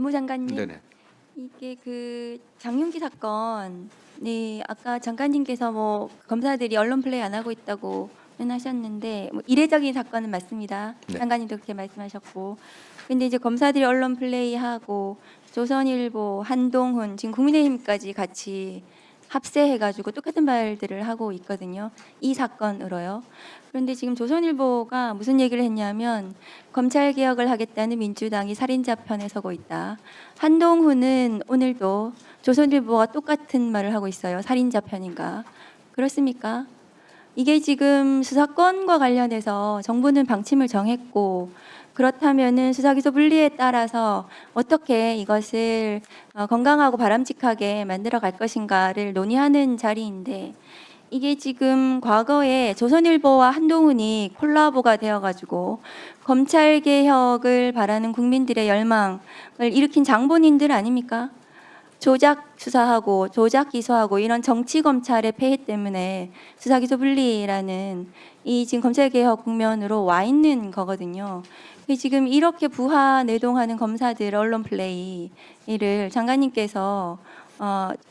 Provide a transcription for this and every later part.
법무장관님, 네네. 이게 그 장윤기 사건, 네, 아까 장관님께서 뭐 검사들이 언론 플레이 안 하고 있다고 하셨는데 뭐 이례적인 사건은 맞습니다. 네. 장관님도 그렇게 말씀하셨고, 근데 이제 검사들이 언론 플레이하고 조선일보, 한동훈, 지금 국민의힘까지 같이 합세해가지고 똑같은 말들을 하고 있거든요. 이 사건으로요. 그런데 지금 조선일보가 무슨 얘기를 했냐면 검찰 개혁을 하겠다는 민주당이 살인자 편에 서고 있다. 한동훈은 오늘도 조선일보와 똑같은 말을 하고 있어요. 살인자 편인가? 그렇습니까? 이게 지금 수사권과 관련해서 정부는 방침을 정했고, 그렇다면은 수사기소 분리에 따라서 어떻게 이것을 건강하고 바람직하게 만들어 갈 것인가를 논의하는 자리인데, 이게 지금 과거에 조선일보와 한동훈이 콜라보가 되어가지고 검찰 개혁을 바라는 국민들의 열망을 일으킨 장본인들 아닙니까? 조작 수사하고 조작 기소하고 이런 정치 검찰의 폐해 때문에 수사기소 분리라는 이 지금 검찰 개혁 국면으로 와 있는 거거든요. 지금 이렇게 부하 내동하는 검사들 언론 플레이를 장관님께서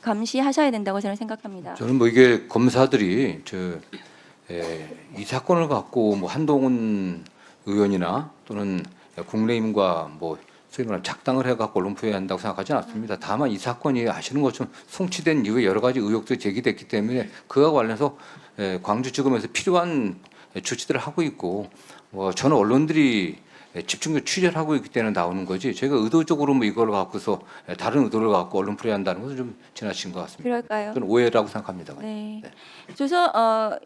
감시하셔야 된다고 저는 생각합니다. 저는 뭐 이게 검사들이 이 사건을 갖고 뭐 한동훈 의원이나 또는 국민의힘과 뭐 소위 말하면 작당을 해갖고 언론 부여한다고 생각하지는 않습니다. 다만 이 사건이 아시는 것처럼 송치된 이후에 여러 가지 의혹도 제기됐기 때문에 그와 관련해서 광주지검에서 필요한 조치들을 하고 있고, 저는 언론들이 집중적으로 취재를 하고 있기 때문에 나오는 거지, 저희가 의도적으로 뭐 이걸 갖고서 다른 의도를 갖고 언론 플레이한다는 것은 좀 지나친 것 같습니다. 그럴까요? 저는 오해라고 생각합니다. 네. 네.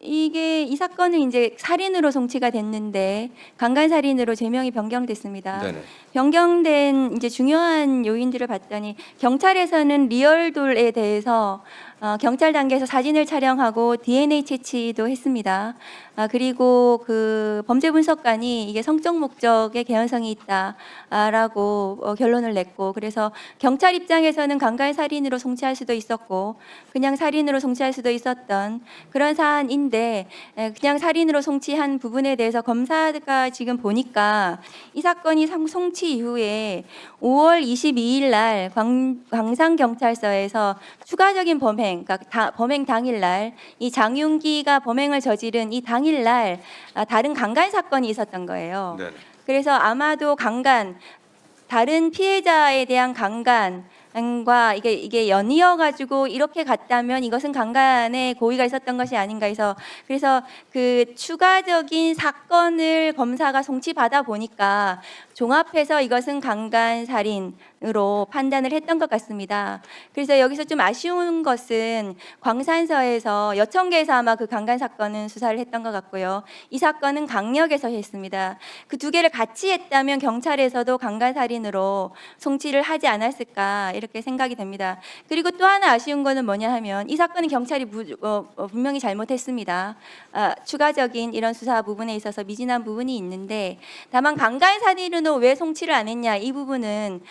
이게 이 사건은 이제 살인으로 송치가 됐는데 강간 살인으로 제명이 변경됐습니다. 네네. 변경된 이제 중요한 요인들을 봤더니 경찰에서는 리얼돌에 대해서 경찰 단계에서 사진을 촬영하고 DNA 채취도 했습니다. 그리고 그 범죄 분석관이 이게 성적 목적의 개연성이 있다라고 결론을 냈고, 그래서 경찰 입장에서는 강간 살인으로 송치할 수도 있었고 그냥 살인으로 송치할 수도 있었던 그런 사안인데, 그냥 살인으로 송치한 부분에 대해서 검사가 지금 보니까 이 사건이 송치 이후에 5월 22일 날 광산경찰서에서 추가적인 범행, 그러니까 범행 당일날 이 장윤기가 범행을 저지른 이 당일날 다른 강간 사건이 있었던 거예요. 네네. 그래서 아마도 다른 피해자에 대한 강간과 이게 연이어 가지고 이렇게 갔다면 이것은 강간의 고의가 있었던 것이 아닌가 해서, 그래서 그 추가적인 사건을 검사가 송치받아 보니까 종합해서 이것은 강간 살인으로 판단을 했던 것 같습니다. 그래서 여기서 좀 아쉬운 것은 광산서에서 여청계에서 아마 그 강간 사건은 수사를 했던 것 같고요. 이 사건은 강력에서 했습니다. 그 두 개를 같이 했다면 경찰에서도 강간 살인으로 송치를 하지 않았을까 이렇게 생각이 됩니다. 그리고 또 하나 아쉬운 거는 뭐냐 하면 이 사건은 경찰이 분명히 잘못했습니다. 추가적인 이런 수사 부분에 있어서 미진한 부분이 있는데, 다만 강간 살인으로 왜 송치를 안 했냐, 이 부분은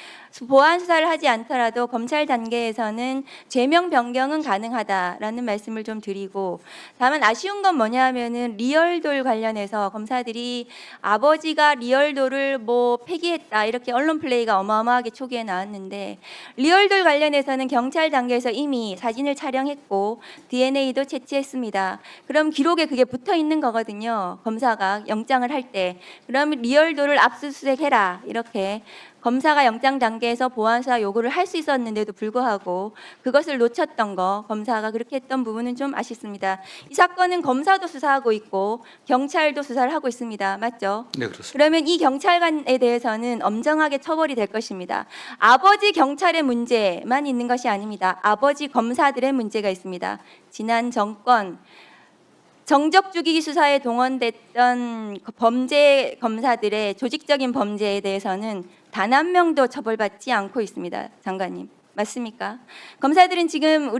보안 수사를 하지 않더라도 검찰 단계에서는 죄명 변경은 가능하다라는 말씀을 좀 드리고, 다만 아쉬운 건 뭐냐 하면은 리얼돌 관련해서 검사들이 아버지가 리얼돌을 뭐 폐기했다 이렇게 언론 플레이가 어마어마하게 초기에 나왔는데, 리얼돌 관련해서는 경찰 단계에서 이미 사진을 촬영했고 DNA도 채취했습니다. 그럼 기록에 그게 붙어 있는 거거든요. 검사가 영장을 할 때. 그러면 리얼돌을 압수수색해라 이렇게 검사가 영장 단계에서 보안수사 요구를 할 수 있었는데도 불구하고 그것을 놓쳤던 거, 검사가 그렇게 했던 부분은 좀 아쉽습니다. 이 사건은 검사도 수사하고 있고 경찰도 수사를 하고 있습니다. 맞죠? 네, 그렇습니다. 그러면 이 경찰관에 대해서는 엄정하게 처벌이 될 것입니다. 아버지 경찰의 문제만 있는 것이 아닙니다. 아버지 검사들의 문제가 있습니다. 지난 정권 정적 죽이기 수사에 동원됐던 범죄 검사들의 조직적인 범죄에 대해서는 단 한 명도 처벌받지 않고 있습니다. 장관님. 맞습니까? 검사들은 지금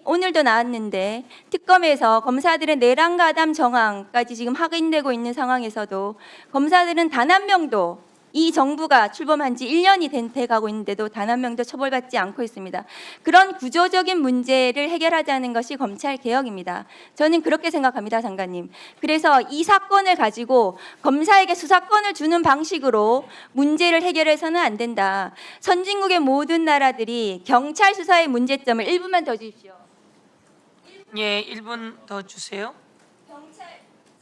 오늘도 나왔는데 특검에서 검사들의 내란가담 정황까지 지금 확인되고 있는 상황에서도 검사들은 단 한 명도 이 정부가 출범한 지 1년이 돼가고 있는데도 단 한 명도 처벌받지 않고 있습니다. 그런 구조적인 문제를 해결하자는 것이 검찰 개혁입니다. 저는 그렇게 생각합니다, 장관님. 그래서 이 사건을 가지고 검사에게 수사권을 주는 방식으로 문제를 해결해서는 안 된다. 선진국의 모든 나라들이 경찰 수사의 문제점을 1분만 더 주십시오. 예, 1분 더 주세요.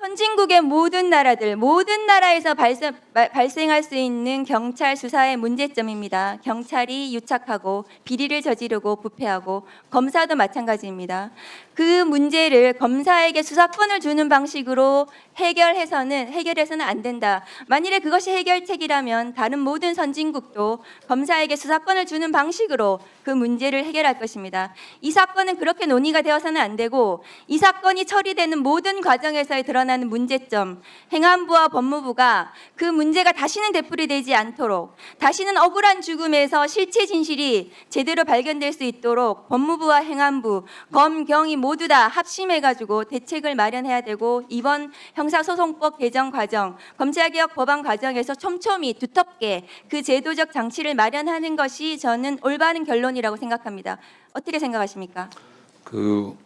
선진국의 모든 나라들, 모든 나라에서 발생할 수 있는 경찰 수사의 문제점입니다. 경찰이 유착하고 비리를 저지르고 부패하고 검사도 마찬가지입니다. 그 문제를 검사에게 수사권을 주는 방식으로 해결해서는 안 된다. 만일에 그것이 해결책이라면 다른 모든 선진국도 검사에게 수사권을 주는 방식으로 그 문제를 해결할 것입니다. 이 사건은 그렇게 논의가 되어서는 안 되고 이 사건이 처리되는 모든 과정에서 드러나는 문제점, 행안부와 법무부가 그 문제가 다시는 되풀이되지 않도록, 다시는 억울한 죽음에서 실체 진실이 제대로 발견될 수 있도록 법무부와 행안부, 검, 경이 모두 다 합심해가지고 대책을 마련해야 되고, 이번 형사소송법 개정 과정, 검찰개혁 법안 과정에서 촘촘히 두텁게 그 제도적 장치를 마련하는 것이 저는 올바른 결론이라고 생각합니다. 어떻게 생각하십니까? 그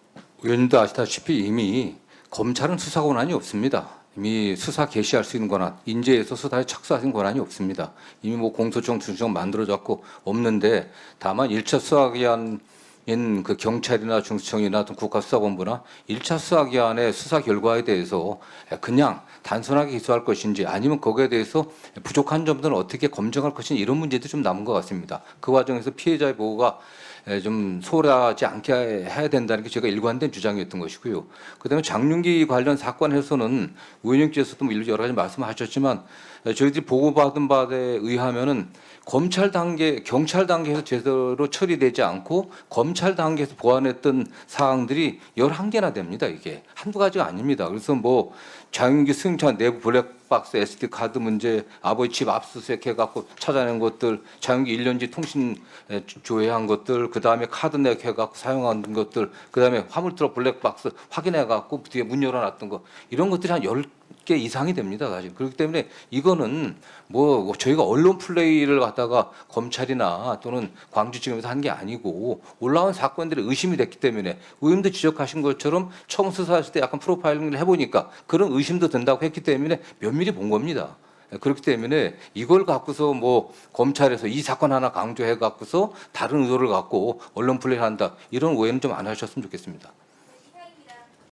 의원님도 아시다시피 이미 검찰은 수사 권한이 없습니다. 이미 수사 개시할 수 있는 권한, 인재에서 수사에 착수하는 권한이 없습니다. 이미 뭐 공소청, 중수청 만들어졌고 없는데, 다만 1차 수사기한인 그 경찰이나 중수청이나 어떤 국가수사본부나 1차 수사기한의 수사 결과에 대해서 그냥 단순하게 기소할 것인지, 아니면 거기에 대해서 부족한 점들은 어떻게 검증할 것인지, 이런 문제도 좀 남은 것 같습니다. 그 과정에서 피해자의 보호가 좀 소홀하지 않게 해야 된다는 게 제가 일관된 주장이었던 것이고요. 그다음에 장윤기 관련 사건에서는 의원님께서도 뭐 여러 가지 말씀하셨지만, 저희들이 보고받은 바에 의하면은 검찰 단계, 경찰 단계에서 제대로 처리되지 않고 검찰 단계에서 보완했던 사항들이 11개나 됩니다. 이게 한두 가지가 아닙니다. 그래서 뭐 장윤기 승천 내부 블랙박스 SD 카드 문제, 아버지 집 압수수색 해갖고 찾아낸 것들, 장윤기 1년지 통신 조회한 것들, 그 다음에 카드 넥 해갖고 사용한 것들, 그 다음에 화물트럭 블랙박스 확인해갖고 뒤에 문 열어놨던 거, 이런 것들이 한 10개 이상이 됩니다. 사실. 그렇기 때문에 이거는 뭐 저희가 언론 플레이를 갖다가 검찰이나 또는 광주지검에서 한 게 아니고 올라온 사건들이 의심이 됐기 때문에, 의원도 지적하신 것처럼 처음 수사했을 때 약간 프로파일링을 해보니까 그런 의심도 든다고 했기 때문에 면밀히 본 겁니다. 그렇기 때문에 이걸 갖고서 뭐 검찰에서 이 사건 하나 강조해 갖고서 다른 의도를 갖고 언론 플레이를 한다, 이런 오해는 좀 안 하셨으면 좋겠습니다.